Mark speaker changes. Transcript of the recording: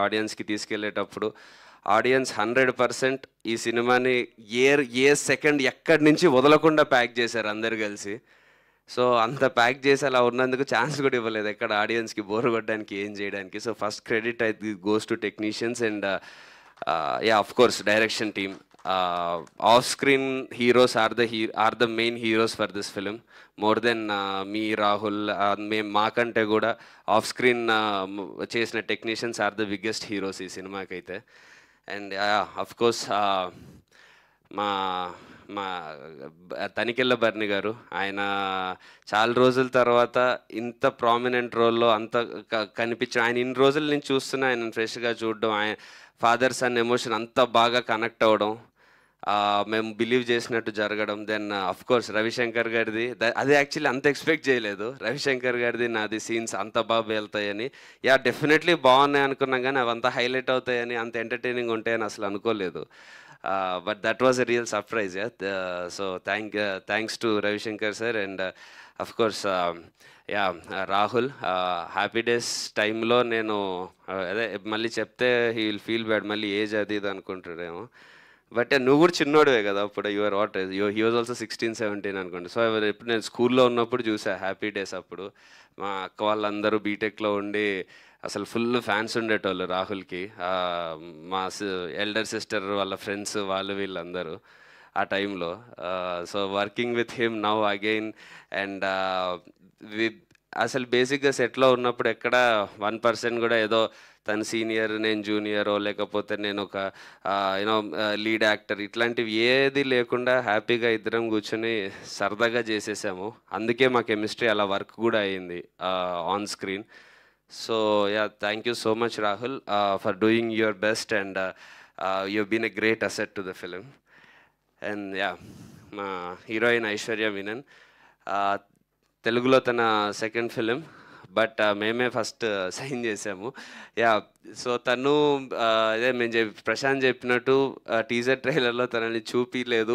Speaker 1: ఆడియన్స్‌కి తీసుకెళ్ళేటప్పుడు ఆడియన్స్ 100% ఈ సినిమాని ఏ ఏ సెకండ్ ఎక్కడి నుంచి వదలకుండా ప్యాక్ చేశారు అందరూ కలిసి. సో, అంత ప్యాక్ చేసి అలా ఉన్నందుకు ఛాన్స్ కూడా ఇవ్వలేదు ఎక్కడ ఆడియన్స్‌కి బోర్ కొట్టడానికి, ఏం చేయడానికి. So, first credit goes to technicians and yeah! Of course direction team. Off screen heroes are the main heroes for this film. More than me, Rahul, మేము మాకంటే కూడా ఆఫ్ స్క్రీన్ చేసిన technicians are the biggest heroes ఈ సినిమాకైతే. And of course మా మా తనికెళ్ళ భరణి గారు, ఆయన చాలా రోజుల తర్వాత ఇంత ప్రామినెంట్ రోల్లో అంత కనిపించడం, ఆయన ఇన్ని రోజుల నుంచి చూస్తున్నా ఆయన ఫ్రెష్గా చూడడం, ఆయన ఫాదర్ సన్ ఎమోషన్ అంత బాగా కనెక్ట్ అవ్వడం, మేము బిలీవ్ చేసినట్టు జరగడం. దెన్ అఫ్ కోర్స్ రవిశంకర్ గారిది, అది యాక్చువల్లీ అంత ఎక్స్పెక్ట్ చేయలేదు. రవిశంకర్ గారిది నాది సీన్స్ అంత బాగా వెళ్తాయని. యా, డెఫినెట్లీ బాగున్నాయి అనుకున్నాం, కానీ అవంతా హైలైట్ అవుతాయని, అంత ఎంటర్టైనింగ్ ఉంటాయని అసలు అనుకోలేదు. But that was a real surprise. So thanks to Ravishankar sir and of course yeah Rahul. Happy days టైంలో నేను అదే మళ్ళీ చెప్తే హీ విల్ ఫీల్ బ్యాడ్, మళ్ళీ ఏజ్ అది ఇది అనుకుంటాడేమో. బట్ నువ్వు కూడా చిన్నోడివే కదా అప్పుడు, your what he was also 16-17 అనుకోండి. సో ఎప్పుడు నేను స్కూల్లో ఉన్నప్పుడు చూసా హ్యాపీ డేస్. అప్పుడు మా అక్క వాళ్ళందరూ బీటెక్లో ఉండి అసలు ఫుల్ ఫ్యాన్స్ ఉండేటోళ్ళు రాహుల్కి. మా ఎల్డర్ సిస్టర్ వాళ్ళ ఫ్రెండ్స్ వాళ్ళు వీళ్ళందరూ ఆ టైంలో. So working with him now again and అసలు బేసిక్గా సెట్లో ఉన్నప్పుడు ఎక్కడ 1% కూడా ఏదో తను సీనియర్ నేను జూనియరో లేకపోతే నేను ఒక యూనో లీడ్ యాక్టర్ ఇట్లాంటివి ఏది లేకుండా హ్యాపీగా ఇద్దరం కూర్చొని సరదాగా చేసేసాము. అందుకే మా కెమిస్ట్రీ అలా వర్క్ కూడా అయ్యింది on screen. So yeah, thank you so much Rahul for doing your best and you been a great asset to the film. And yeah, మా హీరోయిన్ ఐశ్వర్య మీనన్, తెలుగులో తన సెకండ్ ఫిలిం, బట్ మేమే ఫస్ట్ సైన్ చేసాము. Yeah, so తను అదే మేము ప్రశాంత్ చెప్పినట్టు teaser ట్రైలర్లో తనని చూపించలేదు.